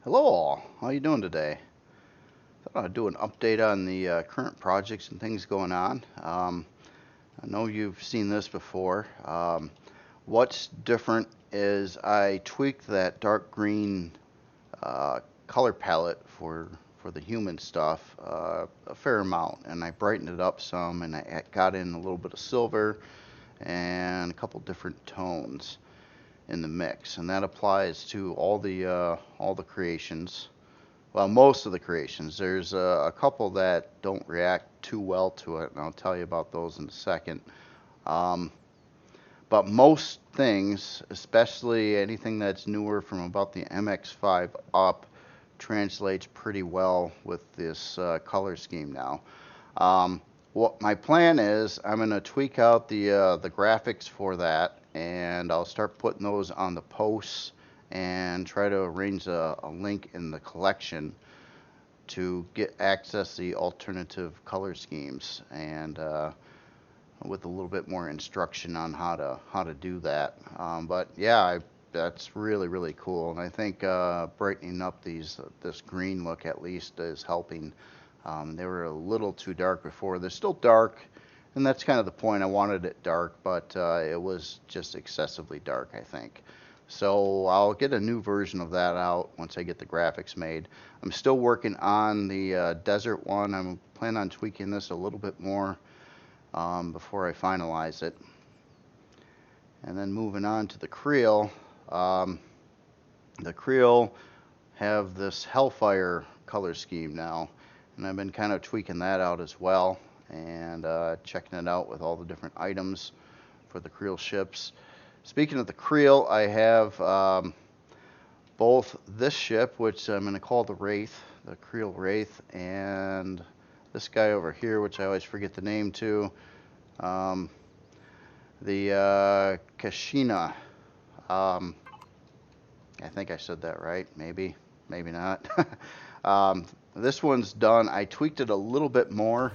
Hello all, how you doing today? Thought I'd do an update on the current projects and things going on. I know you've seen this before. What's different is I tweaked that dark green color palette for the human stuff a fair amount, and I brightened it up some, and I got in a little bit of silver and a couple different tones in the mix, and that applies to all the creations. Well, most of the creations. There's a couple that don't react too well to it, and I'll tell you about those in a second. Um, but most things, especially anything that's newer from about the MX5 up, translates pretty well with this color scheme now. What my plan is, I'm going to tweak out the graphics for that, and I'll start putting those on the posts and try to arrange a link in the collection to get access the alternative color schemes, and with a little bit more instruction on how to do that. But yeah, that's really cool, and I think brightening up this green look at least is helping. They were a little too dark before. They're still dark, and that's kind of the point. I wanted it dark, but it was just excessively dark, I think. So I'll get a new version of that out once I get the graphics made. I'm still working on the desert one. I'm planning on tweaking this a little bit more before I finalize it. And then moving on to the Creole. The Creole have this Hellfire color scheme now, and I've been kind of tweaking that out as well, and checking it out with all the different items for the Creole ships. Speaking of the Creole, I have both this ship, which I'm going to call the Wraith, the Creole Wraith, and this guy over here, which I always forget the name to, the Kashina. I think I said that right, maybe not. This one's done. I tweaked it a little bit more,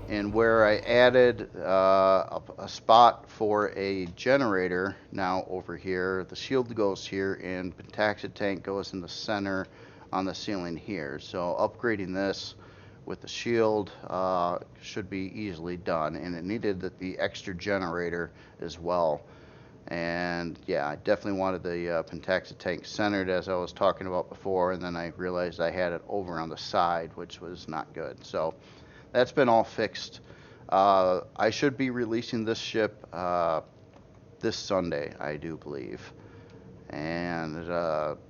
and where I added a spot for a generator now over here. The shield goes here, and Pentaxid tank goes in the center on the ceiling here. So upgrading this with the shield should be easily done, and it needed the extra generator as well. And yeah, I definitely wanted the Pentaxid tank centered, as I was talking about before, and then I realized I had it over on the side, which was not good. So that's been all fixed. I should be releasing this ship this Sunday, I do believe. And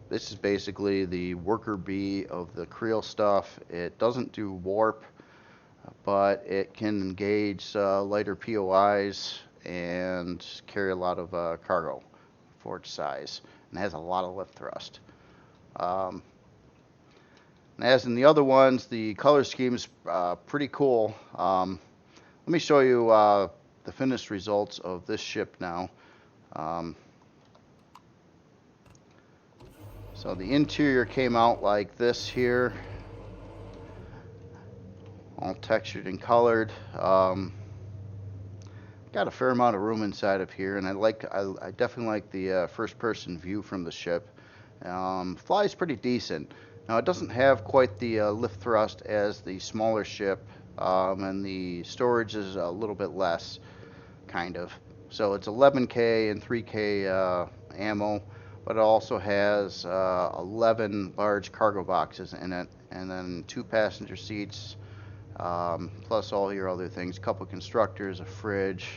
this is basically the worker bee of the Creole stuff. It doesn't do warp, but it can engage lighter POIs and carry a lot of cargo for its size, and has a lot of lift thrust. As in the other ones, the color scheme is pretty cool. Let me show you the finished results of this ship now. So the interior came out like this here, all textured and colored. Got a fair amount of room inside of here, and I definitely like the first-person view from the ship. Flies pretty decent. Now it doesn't have quite the lift thrust as the smaller ship, and the storage is a little bit less, kind of. So it's 11K and 3K ammo, but it also has 11 large cargo boxes in it, and then 2 passenger seats, plus all your other things, a couple constructors, a fridge,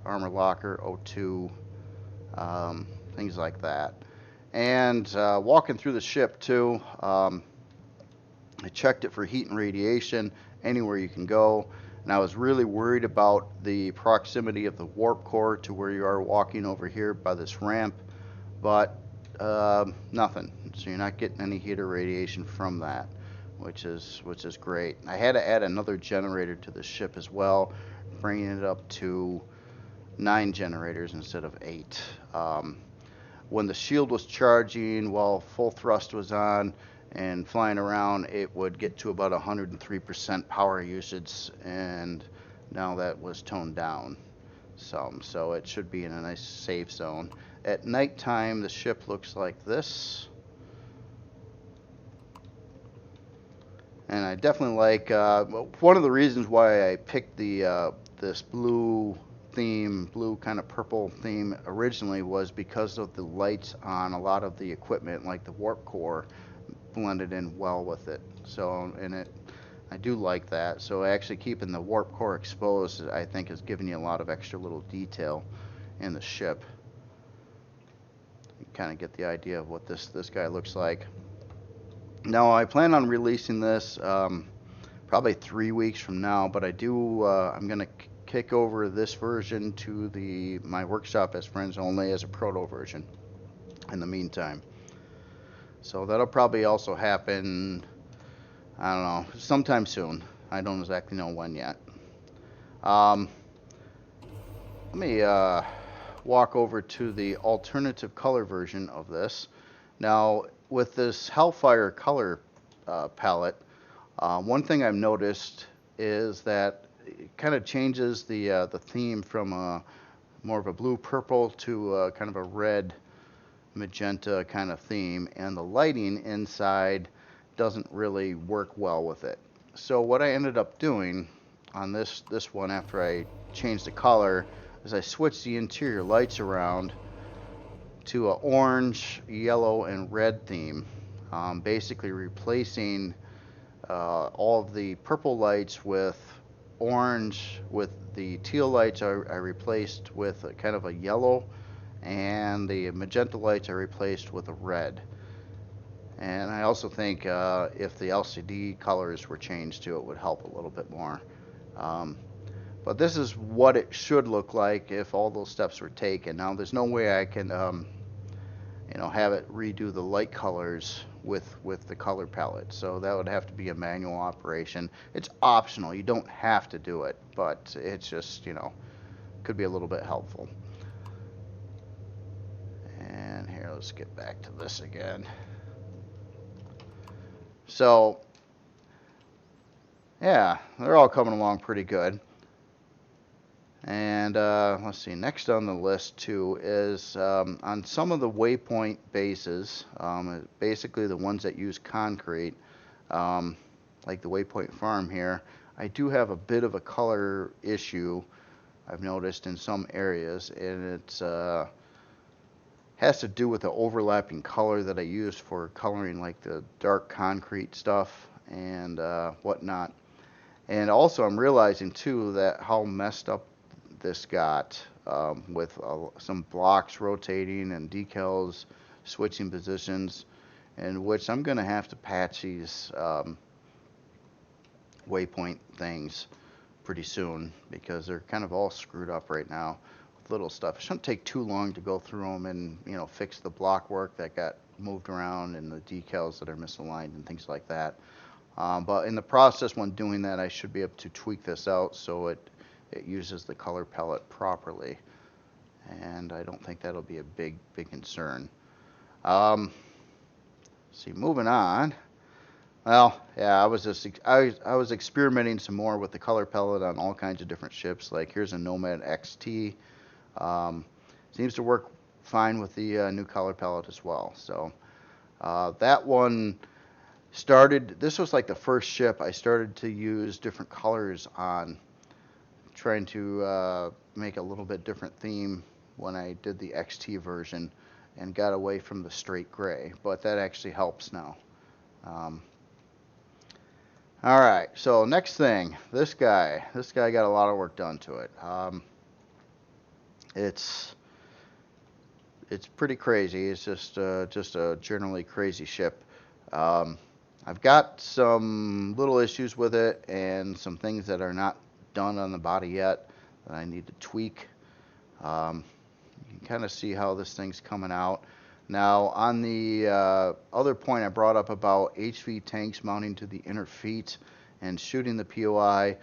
armor locker, O2, things like that. And walking through the ship too, I checked it for heat and radiation anywhere you can go, and I was really worried about the proximity of the warp core to where you are walking over here by this ramp, but nothing. So you're not getting any heat or radiation from that, which is great. I had to add another generator to the ship as well, bringing it up to 9 generators instead of 8. When the shield was charging while full thrust was on and flying around, it would get to about 103% power usage, and now that was toned down some, so it should be in a nice safe zone. At nighttime, the ship looks like this. And I definitely like, one of the reasons why I picked this blue theme, blue kind of purple theme originally, was because of the lights on a lot of the equipment, like the warp core, blended in well with it. So, I do like that. So actually keeping the warp core exposed, I think, is giving you a lot of extra little detail in the ship. You kind of get the idea of what this guy looks like. Now I plan on releasing this probably 3 weeks from now, but I'm gonna kick over this version to my workshop as friends only as a proto version in the meantime. So that'll probably also happen, I don't know, sometime soon. I don't exactly know when yet. Let me walk over to the alternative color version of this. Now, with this Hellfire color palette, one thing I've noticed is that it kind of changes the theme from more of a blue-purple to kind of a red magenta kind of theme, and the lighting inside doesn't really work well with it. So what I ended up doing on this one, after I changed the color, is I switched the interior lights around to an orange, yellow, and red theme, basically replacing all of the purple lights with orange, with the teal lights I replaced with a kind of a yellow, and the magenta lights I replaced with a red. And I also think if the LCD colors were changed too, it would help a little bit more. But this is what it should look like if all those steps were taken. Now, there's no way I can, have it redo the light colors with the color palette. So that would have to be a manual operation. It's optional. You don't have to do it, but it's just, could be a little bit helpful. And here, let's get back to this again. So, yeah, they're all coming along pretty good. And let's see, next on the list too is on some of the waypoint bases, basically the ones that use concrete, like the waypoint farm here, I do have a bit of a color issue I've noticed in some areas, and it has to do with the overlapping color that I use for coloring like the dark concrete stuff and whatnot. And also I'm realizing too that how messed up this got with some blocks rotating and decals switching positions, in which I'm going to have to patch these waypoint things pretty soon, because they're kind of all screwed up right now with little stuff. It shouldn't take too long to go through them and fix the block work that got moved around and the decals that are misaligned and things like that. But in the process, when doing that, I should be able to tweak this out so it uses the color palette properly, and I don't think that'll be a big concern. See, moving on. Well, yeah, I was experimenting some more with the color palette on all kinds of different ships. Like here's a Nomad XT. Seems to work fine with the new color palette as well. So that one started. This was like the first ship I started to use different colors on, trying to make a little bit different theme when I did the XT version, and got away from the straight gray, but that actually helps now. All right, so next thing, this guy got a lot of work done to it. It's pretty crazy. It's just a generally crazy ship. I've got some little issues with it and some things that are not done on the body yet that I need to tweak. You can kind of see how this thing's coming out. Now, on the other point I brought up about HV tanks mounting to the inner feet and shooting the POI,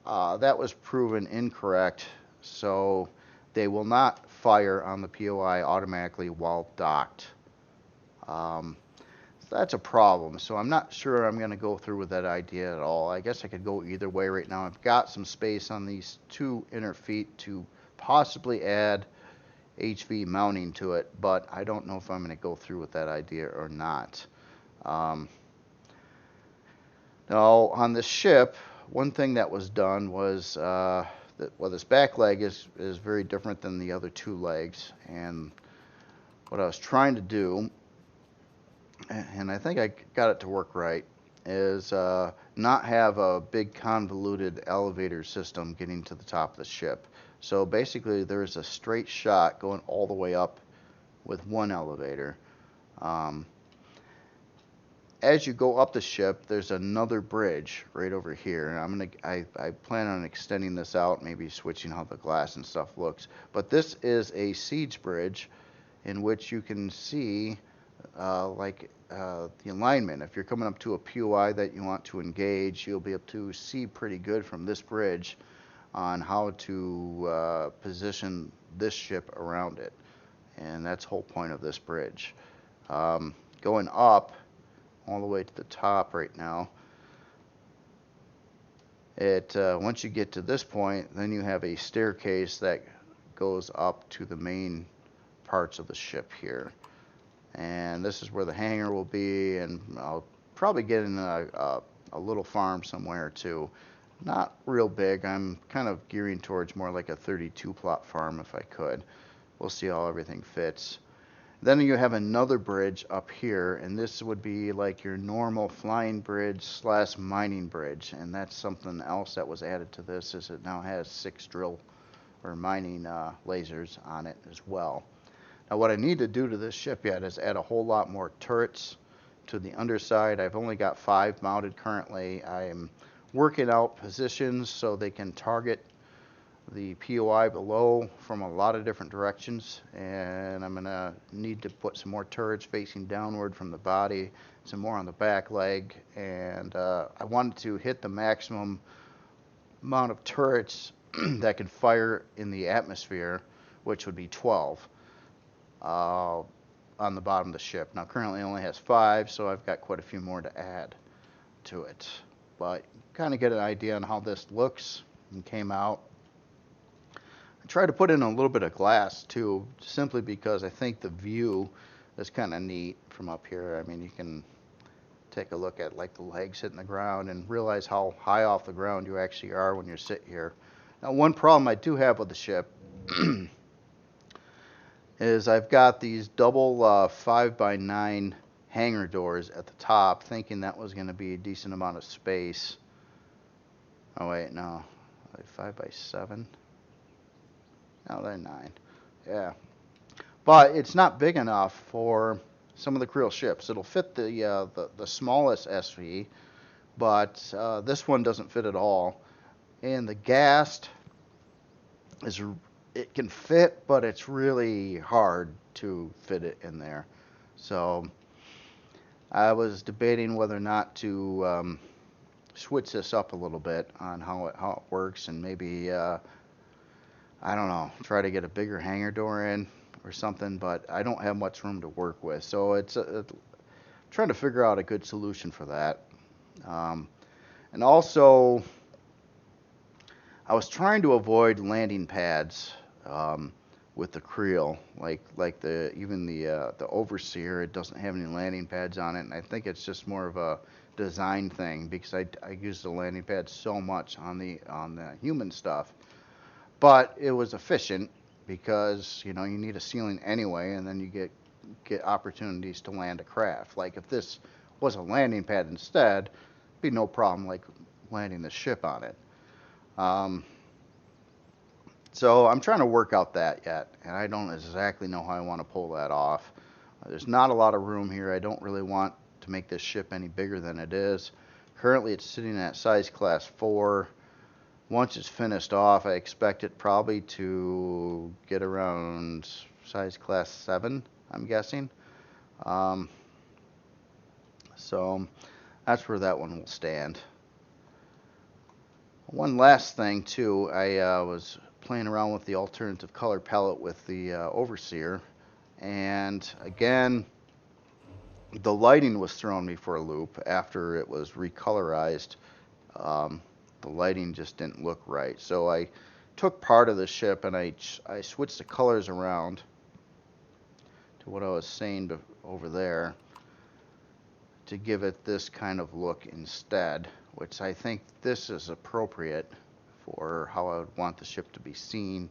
that was proven incorrect. So they will not fire on the POI automatically while docked. That's a problem. So I'm not sure I'm going to go through with that idea at all. I guess I could go either way right now. I've got some space on these two inner feet to possibly add HV mounting to it, but I don't know if I'm going to go through with that idea or not. Now on this ship, one thing that was done was well, this back leg is very different than the other two legs, and what I was trying to do, and I think I got it to work right, is not have a big convoluted elevator system getting to the top of the ship. So basically there's a straight shot going all the way up with one elevator. Um, as you go up the ship, there's another bridge right over here, and I plan on extending this out, maybe switching how the glass and stuff looks. But this is a siege bridge in which you can see the alignment. If you're coming up to a POI that you want to engage, you'll be able to see pretty good from this bridge on how to position this ship around it. And that's the whole point of this bridge. Going up all the way to the top right now, once you get to this point, then you have a staircase that goes up to the main parts of the ship here. And this is where the hangar will be, and I'll probably get in a little farm somewhere too. Not real big. I'm kind of gearing towards more like a 32 plot farm if I could. We'll see how everything fits. Then you have another bridge up here, and this would be like your normal flying bridge slash mining bridge, and that's something else that was added to this, is it now has 6 drill or mining lasers on it as well. Now what I need to do to this ship yet is add a whole lot more turrets to the underside. I've only got 5 mounted currently. I am working out positions so they can target the POI below from a lot of different directions, and I'm going to need to put some more turrets facing downward from the body, some more on the back leg, and I wanted to hit the maximum amount of turrets that can fire in the atmosphere, which would be 12 on the bottom of the ship. Now currently it only has 5, so I've got quite a few more to add to it, but kind of get an idea on how this looks and came out. I tried to put in a little bit of glass too, simply because I think the view is kind of neat from up here. I mean, you can take a look at like the legs hitting the ground and realize how high off the ground you actually are when you're sitting here. Now one problem I do have with the ship is I've got these double 5x9 hangar doors at the top, thinking that was going to be a decent amount of space. Oh wait, no, like 5x7. No, they're 9. Yeah, but it's not big enough for some of the Kriel ships. It'll fit the smallest SV, but this one doesn't fit at all. And the Gast is, it can fit, but it's really hard to fit it in there. So I was debating whether or not to switch this up a little bit on how it works, and maybe I don't know, try to get a bigger hangar door in or something, but I don't have much room to work with. So it's trying to figure out a good solution for that. And also, I was trying to avoid landing pads with the Kriel, like even the Overseer. It doesn't have any landing pads on it, and I think it's just more of a design thing, because I use the landing pads so much on the human stuff. But it was efficient because, you know, you need a ceiling anyway, and then you get opportunities to land a craft. Like if this was a landing pad instead, it'd be no problem like landing the ship on it. So I'm trying to work out that yet, and I don't exactly know how I want to pull that off. There's not a lot of room here. I don't really want to make this ship any bigger than it is. Currently it's sitting at size class 4. Once it's finished off, I expect it probably to get around size class 7, I'm guessing. So that's where that one will stand. One last thing too, I was playing around with the alternative color palette with the Overseer, and again the lighting was throwing me for a loop after it was recolorized. The lighting just didn't look right, so I took part of the ship and I switched the colors around to what I was saying over there to give it this kind of look instead, which I think this is appropriate for how I would want the ship to be seen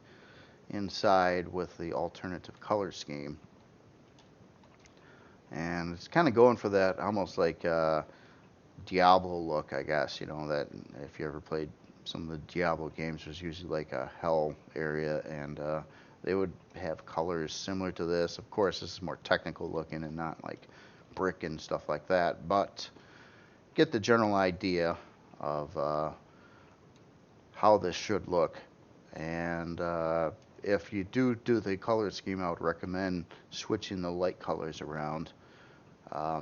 inside with the alternative color scheme. And it's kind of going for that almost like Diablo look, I guess. You know, that if you ever played some of the Diablo games, there's usually like a hell area, and they would have colors similar to this. Of course, this is more technical looking and not like brick and stuff like that, but get the general idea of how this should look. And if you do the color scheme, I would recommend switching the light colors around.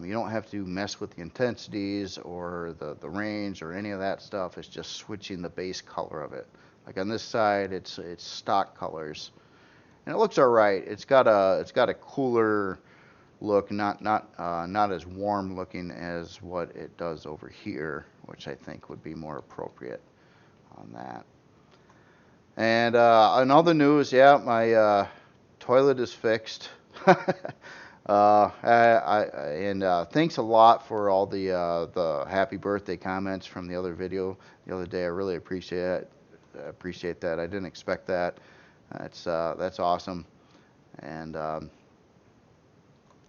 You don't have to mess with the intensities or the range or any of that stuff. It's just switching the base color of it. Like on this side, it's stock colors, and it looks all right. It's got a cooler look, not as warm looking as what it does over here, which I think would be more appropriate on that. And in other news, yeah, my toilet is fixed. Thanks a lot for all the happy birthday comments from the other video the other day. I really appreciate that. I didn't expect that. That's awesome. And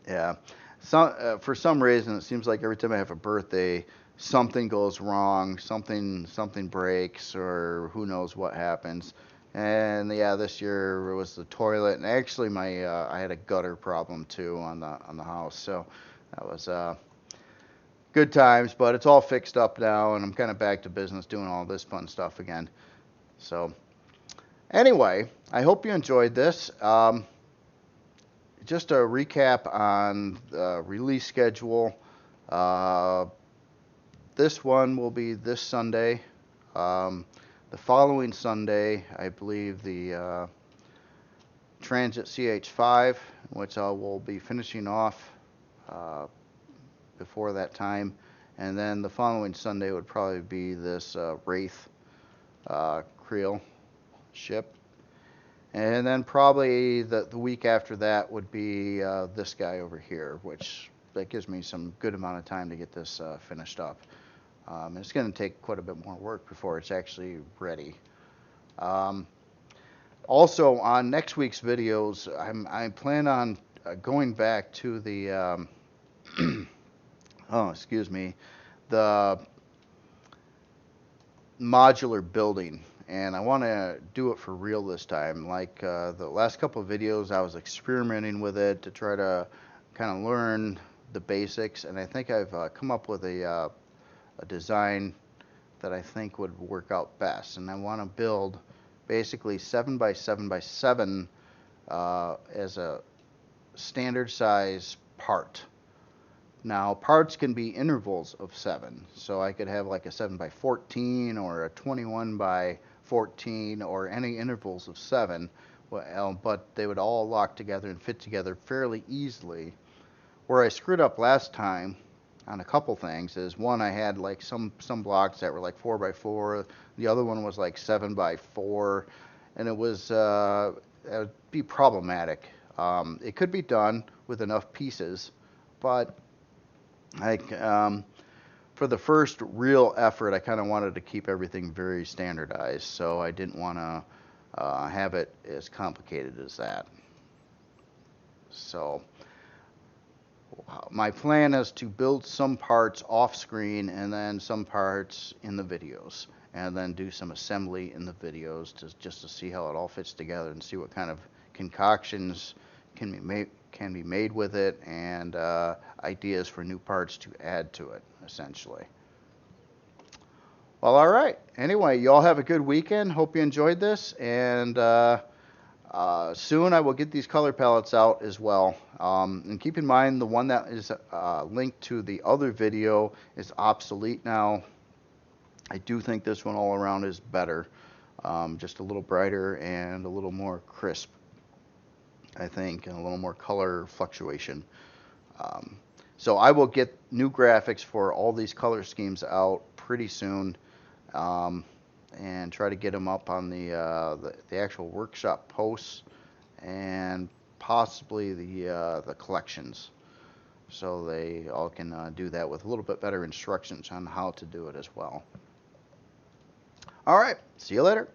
yeah, for some reason it seems like every time I have a birthday, something goes wrong, something breaks, or who knows what happens. And yeah, this year it was the toilet, and actually I had a gutter problem too on the house. So that was good times, but it's all fixed up now, and I'm kind of back to business doing all this fun stuff again. So anyway, I hope you enjoyed this. Just a recap on the release schedule. This one will be this Sunday. The following Sunday, I believe the Transit CH5, which I will be finishing off before that time. And then the following Sunday would probably be this Wraith Creole ship. And then probably the week after that would be this guy over here, which that gives me some good amount of time to get this finished up. It's going to take quite a bit more work before it's actually ready. Also, on next week's videos, I plan on going back to the the modular building, and I want to do it for real this time. Like the last couple of videos, I was experimenting with it to try to kind of learn the basics, and I think I've come up with a design that I think would work out best. And I want to build basically 7 by 7 by 7 as a standard size part. Now, parts can be intervals of 7, so I could have like a 7 by 14 or a 21 by 14 or any intervals of 7, but they would all lock together and fit together fairly easily. Where I screwed up last time on a couple things is, one, I had like some blocks that were like 4 by 4, the other one was like 7 by 4, and it would be problematic. It could be done with enough pieces, but for the first real effort, I kind of wanted to keep everything very standardized, so I didn't want to have it as complicated as that. So my plan is to build some parts off screen and then some parts in the videos, and then do some assembly in the videos just to see how it all fits together and see what kind of concoctions can be made with it, and ideas for new parts to add to it, essentially. Well, all right. Anyway, you all have a good weekend. Hope you enjoyed this, and soon I will get these color palettes out as well. And keep in mind, the one that is linked to the other video is obsolete now. I do think this one all around is better, just a little brighter and a little more crisp, I think, and a little more color fluctuation. So I will get new graphics for all these color schemes out pretty soon, and try to get them up on the actual workshop posts and possibly the collections. so they all can do that with a little bit better instructions on how to do it as well. All right, see you later.